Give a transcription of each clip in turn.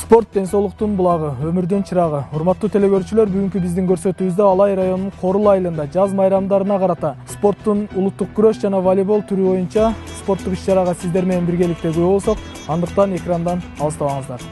Sport денсаулықтың бұлағы, өмірден чырағы. Урматтуу телекөрүүчүлөр, бүгүнкү биздин көрсөтүүбүздө Алай районунун Корул айылында жаз майрамдарына карата спорттун улуттук күрөш жана волейбол түрү боюнча спорттук иш-чарага сиздер менен биргеликте күбө болсок, андыктан экрандан алыстабаңыздар.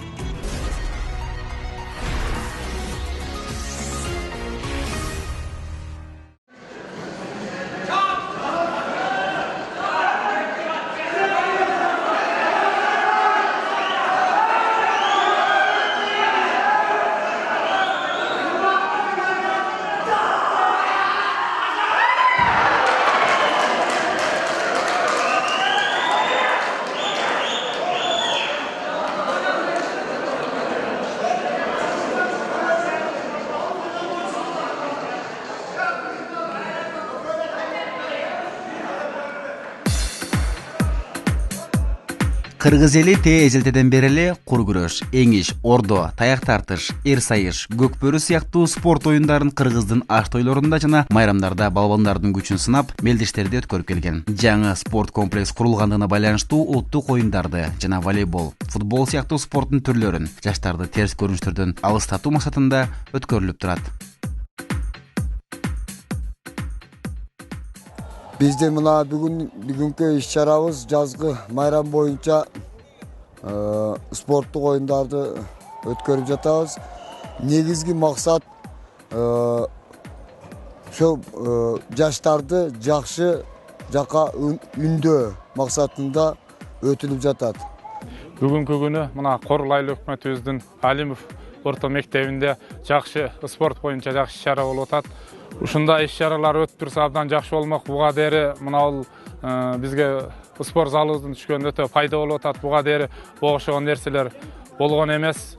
Кыргыз эли эжелтеден бери эле кур күрөш, эңиш, ордо, таяк тартыш, эр сайыш, көкбөрү сыяктуу спорт оюндарын кыргыздын аш тойлорунда жана майрамдарда балбандардын күчүн сынап, мелдештерди өткөрүп келген. Жаңы спорт комплекс курулгандыгына байланыштуу улуттук оюндарды жана волейбол, футбол сыяктуу спорттун түрлөрүн жаштарды терс көрүнүштөрдөн алыстатуу максатында өткөрүлүп турат. Биздин мына бүгүнкү иш-чарабыз жазгы майрам боюнча спорттук оюндарды өткөрүп жатабыз. Негизги максат ошо жаштарды жакшы жака үндөө максатында өтүлүп жатат. Бүгүнкү күнү мына Корул айыл өкмөтүбүздүн Алимов орто мектебинде жакшы спорт боюнча жакшы иш-чара болуп атат. Ушундай иш-чаралар өтүп турса абдан жакшы болмок. Буга дээри мына бизге спорт залыбыздын түшкөн өтө пайда болуп атат. Буга дээри окшогон нерселер болгон эмес.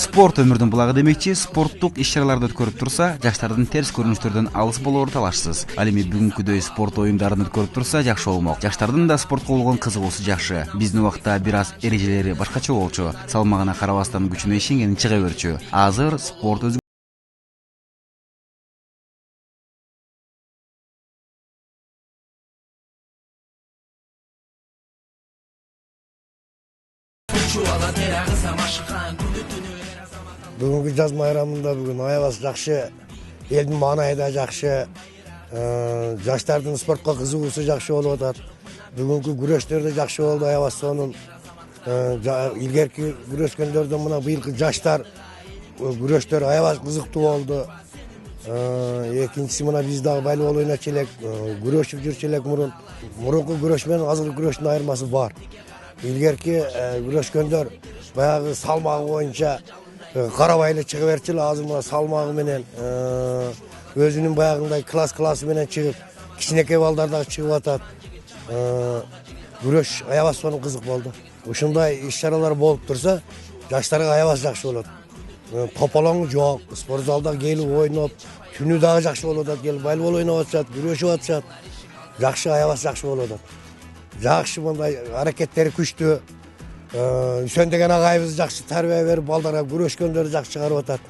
Спорт өмүрдүн булагы демекчи, спорттук иш-чараларды өткөрүп турса, жаштардын терс көрүнүштөрдөн алыс болоору талашсыз. Ал эми бүгүнкүдөй спорт оюндарын өткөрүп турса жакшы болмок. Жаштардын да спортко болгон кызыгуусу жакшы. Биздин убакта бир аз эрежелери башкача болчу. Салмагына карабастан күчүнө ишенгени чыга берчү. Азыр спорт өзү Бүгүнкү жаз майрамында бүгүн аябас жакшы, элдин маанайы да жакшы, жаштардын спортко кызыгуусу жакшы болуп атат. Бүгүнкү күрөштөр да жакшы болду, аябас сонун. Илгерки күрөшкөндөрдөн мына быйылкы жаштар күрөштөр аябас кызыктуу болду. Экинчиси мына биз дагы волейбол ойночу элек, күрөшүп жүрчү элек мурун. Мурунку күрөш менен азыркы күрөштүн айырмасы бар. Илгерки күрөшкөндөр баягы салмагы боюнча карабай эле чыга берчү эле, азыр мына салмагы менен өзүнүн баягындай классы менен чыгып, кичинекей балдар дагы чыгып атат. Күрөш аябас сонун кызык болду. Ушундай иш-чаралар болуп турса, жаштарга аябас жакшы болот. Тополоң жок, спорт залда келип ойноп, түнү дагы жакшы болуп атат, келип волейбол ойноп атышат, күрөшүп атышат. Жакшы, аябас жакшы болуп атат. Жакшы мындай аракеттери күчтүү. Үсөн деген агайыбыз жакшы тарбия берип, балдарга күрөшкөндөрдү жакшы чыгарып атат.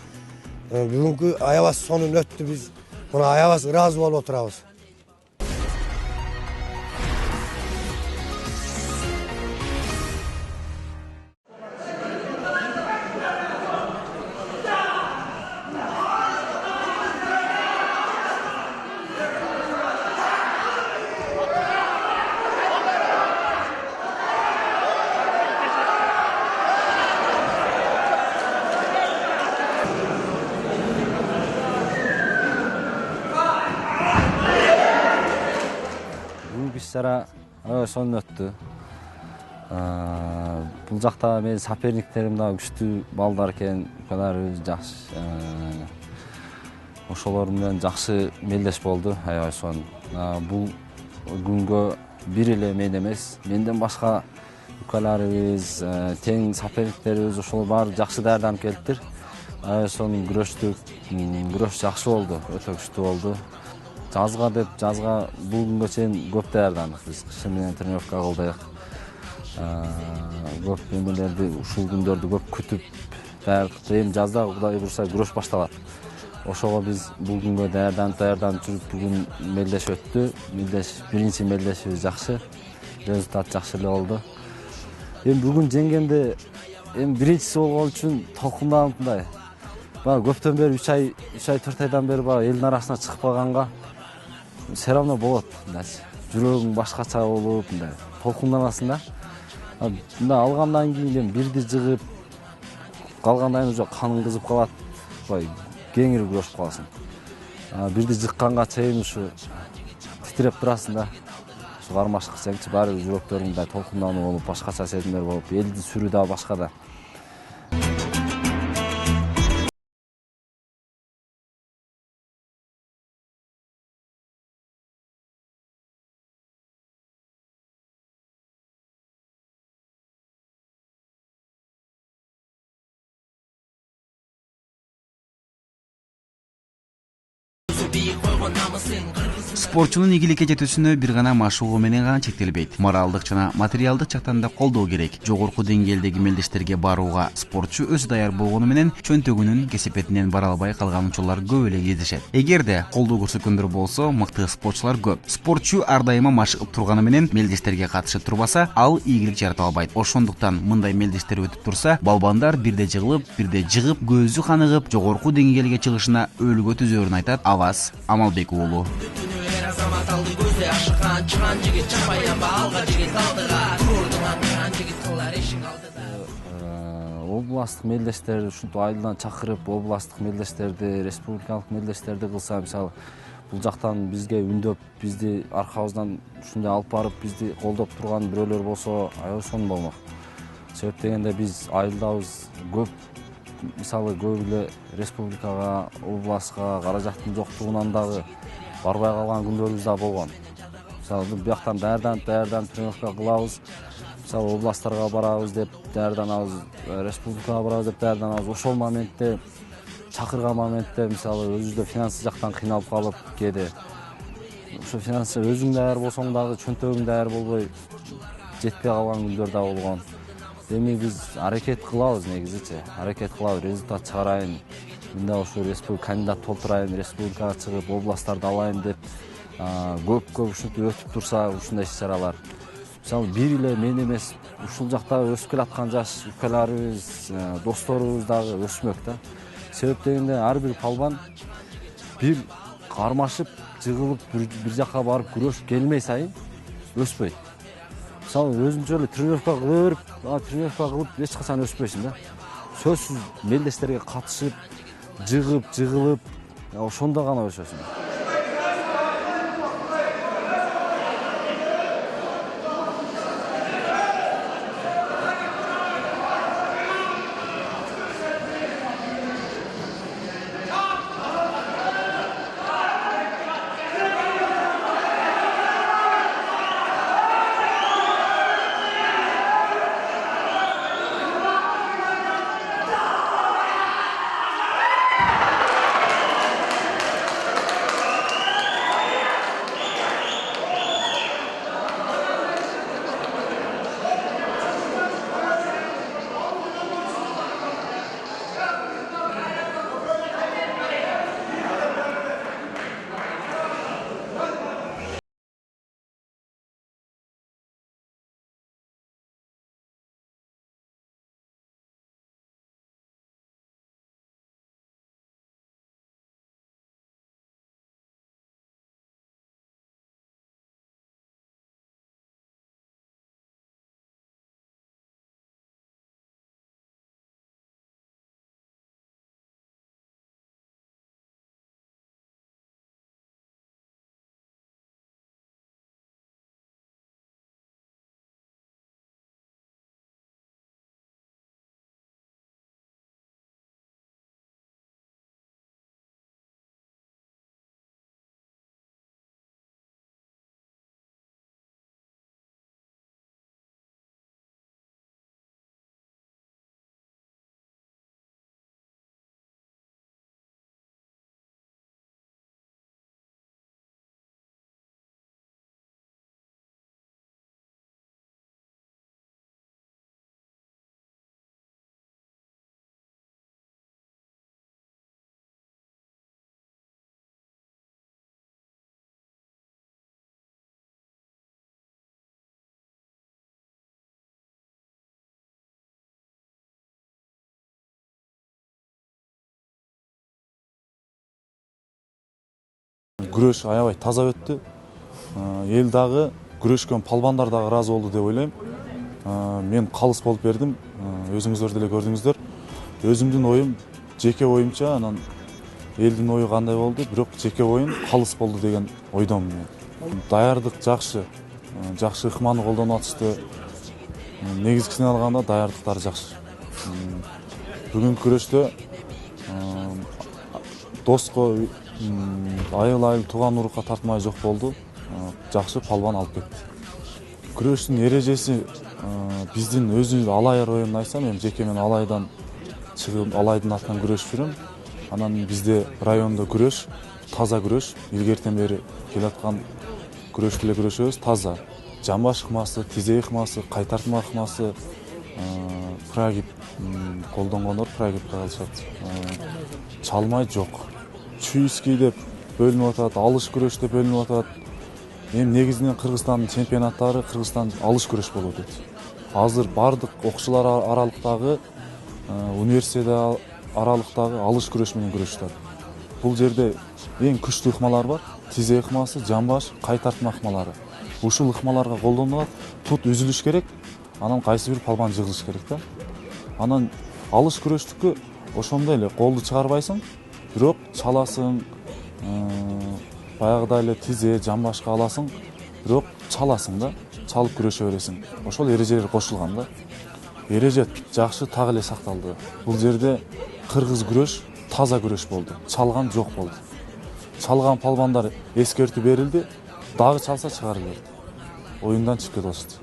Бүгүнкү аябас сонун өттү, биз мына аябас ыраазы болуп отурабыз. иш-чара сонун өттү. Бул жакта менин соперниктерим да күчтүү балдар экен, укаларыбыз жакшы. Ошолор менен жакшы мелдеш болду аябай сонун. Бул күнгө бир эле мен эмес, менден башка укаларыбыз, тең соперниктерибиз ошолор баары жакшы даярданып келиптир. Аябай сонун күрөштүк. Күрөш жакшы болду, өтө күчтүү болду. Жазга бул күнгө чейин көп даярдандык. Биз кышы менен тренировка кылдык. Көп эмелерди, ушул күндөрдү көп күтүп даярдык. Эми жазда Кудай буйруса күрөш башталат. Ошого биз бул күнгө даярданып жүрүп, бүгүн мелдеш өттү. Биринчи мелдешибиз жакшы. Результат жакшы эле болду. Эми бүгүн жеңгенде биринчиси болгон үчүн толкундагым мындай. Көптөн бери 3 ай 4 айдан бери элдин арасына чыкпаганга все равно болот. Жүрөгүң башкача болуп, толкунданасың да. Мында алгандан кийин бирди жыгып, калгандан уже каның кызып калат. Кеңири күрөшүп каласың. Бирди жыкканга чейин ушу титиреп турасың да. Ушу кармашка чеңчи баары жүрөктөрүңдө толкундануу болуп, башкача сезимдер болуп, элди сүрүү да башка да. Спортчунун ийгиликке жетүүсүнө бир гана машыгуу менен гана чектелбейт. Моралдык жана материалдык жактан да колдоо керек. Жогорку деңгээлдеги мелдештерге барууга спортчу өзү даяр болгону менен чөнтөгүнүн кесепетинен бара албай калган учурлар көп эле кездешет. Эгерде колдоо көрсөткөндөр болсо, мыкты спортчулар көп. Спортчу ар дайыма машыгып турганы менен мелдештерге катышып турбаса, ал ийгилик жарата албайт. Ошондуктан мындай мелдештер өтүп турса, балбандар бирде жыгылып, бирде жыгып, көзү каныгып, жогорку деңгээлге чыгышына өлгө түзөрүн айтат Аваз Амалбек уулу. Областтык мелдештерди ушинтип айылдан чакырып, областтык мелдештерди, республикалык мелдештерди кылса, мисалы, бул жактан бизге үндөп, бизди аркабыздан ушундай алып барып, бизди колдоп турган бирөөлөр болсо, аябай сонун болмок. Себеп дегенде биз айылдабыз көп, мисалы, көп эле республикага, областка каражаттын жоктугунан дагы барбай калган күндөрүбүз да болгон. Мисалы, бияктан даярданып тренировка кылабыз. Мисалы, областтарга барабыз деп даярданабыз, республикага барабыз деп даярданабыз. Ошол моментте, чакырган моментте, мисалы, өзүбүздө финансы жактан кыйналып калып, кээде ошо финансы өзүң даяр болсоң дагы чөнтөгүң даяр болбой жетпей калган күндөр да болгон. Эми биз аракет кылабыз негизичи. Аракет кылабыз, результат чыгарайын. Мында ошо кандидат толтурайын, республикага чыгып, областтарды алайын деп көп ушинтип өтүп турса, ушундай иш-чаралар. Мисалы, бир эле мен эмес, ушул жакта өсүп келаткан жаш укаларыбыз, досторубуз дагы өсмөк да. Себеп дегенде ар бир палбан бир кармашып, жыгылып, бир жакка барып күрөшүп келмей сайын өспөйт. Мисалы, өзүнчө эле тренировка кылып эч качан өспөйсүң да. Сөзсүз мелдештерге катышып, жыгылып, ошондо гана өсөсүң. күрөш аябай таза өттү. Эл дагы күрөшкөн палбандар дагы ыраазы болду деп ойлойм. Мен калыс болуп бердим. Өзүңүздөр деле көрдүңүздөр. Өзүмдүн оюм, жеке оюмча, анан элдин ою кандай болду, бирок жеке оюм калыс болду деген ойдомун мен. Даярдык жакшы. Жакшы ыкманы колдонуп атышты. Негизгисин алганда даярдыктары жакшы. Бүгүнкү күрөштө доско айыл тууган урукка тартмай жок болду. Жакшы палбан алып кетти. Күрөштүн эрежеси биздин өзү алай районун айтсам, мен жеке мен алайдан чыгып алайдын атынан күрөшүп жүрөм. Анан бизде райондо күрөш, таза күрөш, илгертен бери келаткан күрөштү эле күрөшөбүз, таза. Жамбаш ыкмасы, тизе ыкмасы, кайтартма ыкмасы, прогиб колдонгондор прогиб кылышат. Чалмай жок. Чуйский деп бөлүнүп атат, алыш күрөш деп бөлүнүп атат. Эми негизинен Кыргызстандын чемпионаттары Кыргызстан алыш күрөш болуп атат. Азыр бардык окуучулар аралыктагы, университет аралыктагы алыш күрөш менен күрөшүп атат. Бул жерде эң күчтүү ыкмалар бар. Тизе ыкмасы, жамбаш, кайтартма ыкмалары. Ушул ыкмаларга колдонулат, тут үзүлүш керек, анан кайсы бир палбан жыгылыш керек да. Анан алыш күрөштүкү ошондой эле колду чыгарбайсың, бирок чаласың, баягыдай эле тизе, жамбашка аласың, бирок чаласың да, чалып күрөшө бересиң. Ошол эрежелер кошулган да. Эреже жакшы так эле сакталды. Бул жерде кыргыз күрөш таза күрөш болду. Чалган жок болду. Чалган палбандар эскертүү берилди, дагы чалса чыгарып берди. Оюндан чыгып кете алышты.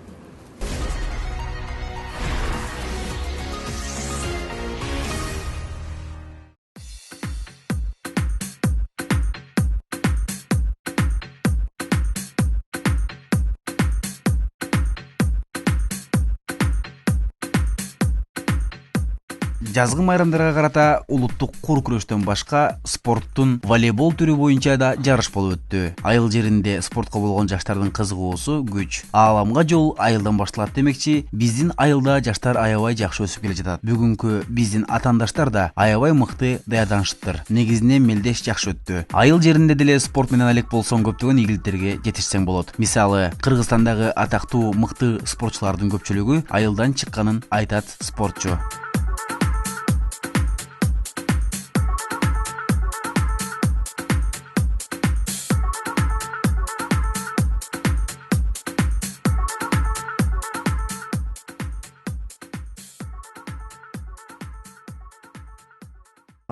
Жазгы майрамдарга карата улуттук кур күрөштөн башка спорттун волейбол түрү боюнча да жарыш болуп өттү. Айыл жеринде спортко болгон жаштардын кызыгуусу күч. Ааламга жол айылдан башталат демекчи, биздин айылда жаштар аябай жакшы өсүп келе жатат. Бүгүнкү биздин атаандаштар да аябай мыкты даярданышыптыр. Негизинен мелдеш жакшы өттү. Айыл жеринде деле спорт менен алек болсоң көптөгөн ийгиликтерге жетишсең болот. Мисалы, Кыргызстандагы атактуу мыкты спортчулардын көпчүлүгү айылдан чыкканын айтат спортчу.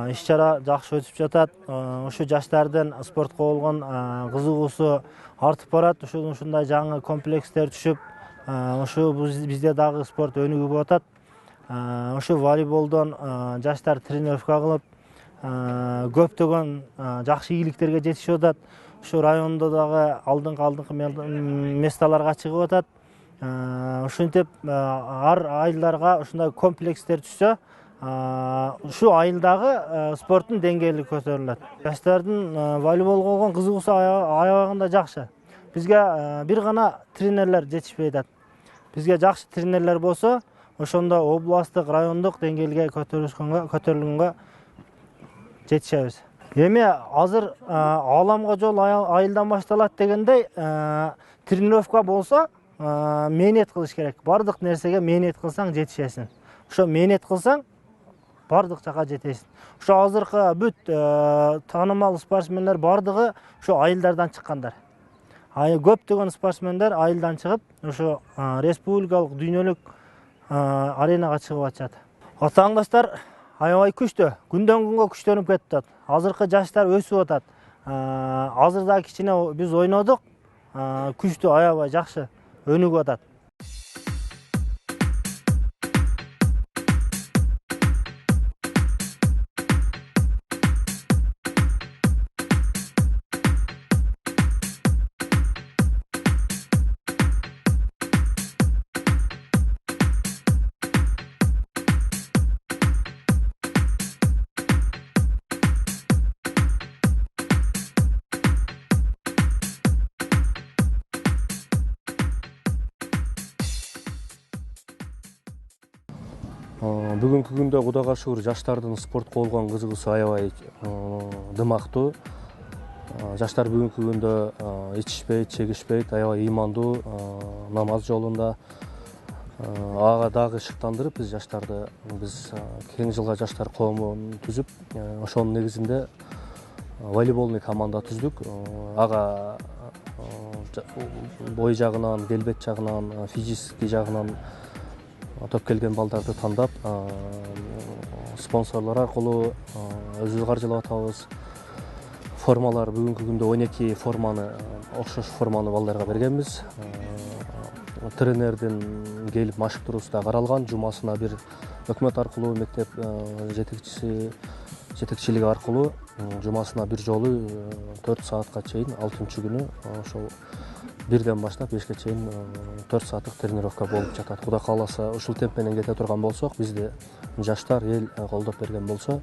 Иш-чара жакшы өтүп жатат. Ушу жаштардын спортко болгон кызыгуусу артып барат. Ушундай жаңы комплекстер түшүп, ушу бизде дагы спорт өнүгүп атат. Ушу волейболдон жаштар тренировка кылып, көптөгөн жакшы ийгиликтерге жетишип атат. Ушу райондо дагы алдыңкы месталарга чыгып атат. Ушинтип ар айылдарга ушундай комплекстер түшсө, ушу айылдагы спорттун деңгээли көтөрүлөт. Жаштардын волейболго болгон кызыгуусу аябагында жакшы. Бизге бир гана тренерлер жетишпей атат. Бизге жакшы тренерлер болсо, ошондо областтык, райондук деңгээлге көтөрүлгөнгө жетишебиз. Эми азыр ааламга жол айылдан башталат дегендей, тренировка болсо, мээнет кылыш керек. Бардык нерсеге мээнет кылсаң жетишесиң. Ошо мээнет кылсаң, бардык жака жетесиң. Ошо азыркы бүт таанымал спортсмендер бардыгы ошо айылдардан чыккандар. Көптөгөн спортсмендер айылдан чыгып, ошо республикалык, дүйнөлүк аренага чыгып атышат. Атаандаштар аябай күчтүү. Күндөн күнгө күчтөнүп кетип атат. Азыркы жаштар өсүп атат. Азыр да кичине биз ойнодук. Күчтүү, аябай жакшы өнүгүп атат. Бүгүнкү күндө Кудайга шүгүр жаштардын спортко болгон кызыгуусу аябай дымактуу. Жаштар бүгүнкү күндө ичишпейт, чегишпейт, аябай ыймандуу, намаз жолунда. Ага дагы шыктандырып биз жаштарды кең жылга жаштар коомун түзүп, ошонун негизинде волейболный команда түздүк. Ага бой жагынан, келбет жагынан, физический жагынан топ келген балдарды тандап, спонсорлор аркылуу өзүбүз каржылап атабыз. Формалар бүгүнкү күндө 12 форманы, окшош форманы балдарга бергенбиз. Тренердин келип машыктыруусу да каралган, жумасына бир өкмөт аркылуу, мектеп жетекчилиги аркылуу жумасына бир жолу 4 саатка чейин 6-күнү ошол 1ден баштап 5ке чейин 4 сааттык тренировка болуп жатат. Кудай кааласа ушул темп менен кете турган болсок, бизди жаштар эл колдоп берген болсо,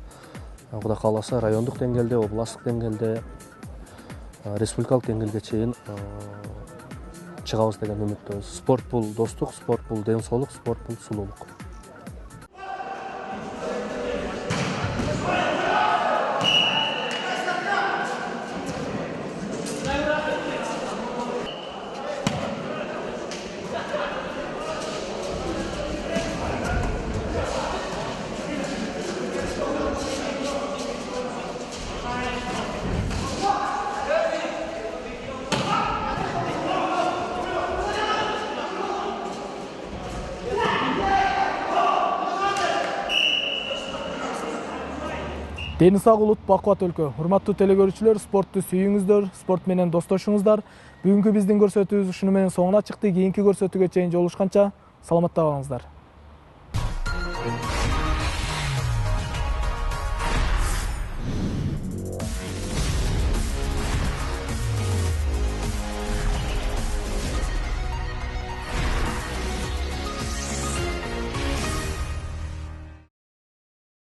Кудай кааласа райондук деңгээлде, областтык деңгээлде, республикалык деңгээлге чейин чыгабыз деген үмүттөбүз. Спорт бул достук, спорт бул ден соолук, спорт бул сулуулук. Дени сак улут, бакубат өлкө. Урматтуу телекөрүүчүлөр, спортту сүйүңүздөр, спорт менен достошуңуздар. Бүгүнкү биздин көрсөтүүбүз ушуну менен соңуна чыкты. Кийинки көрсөтүүгө чейин жолугушканча саламатта калыңыздар.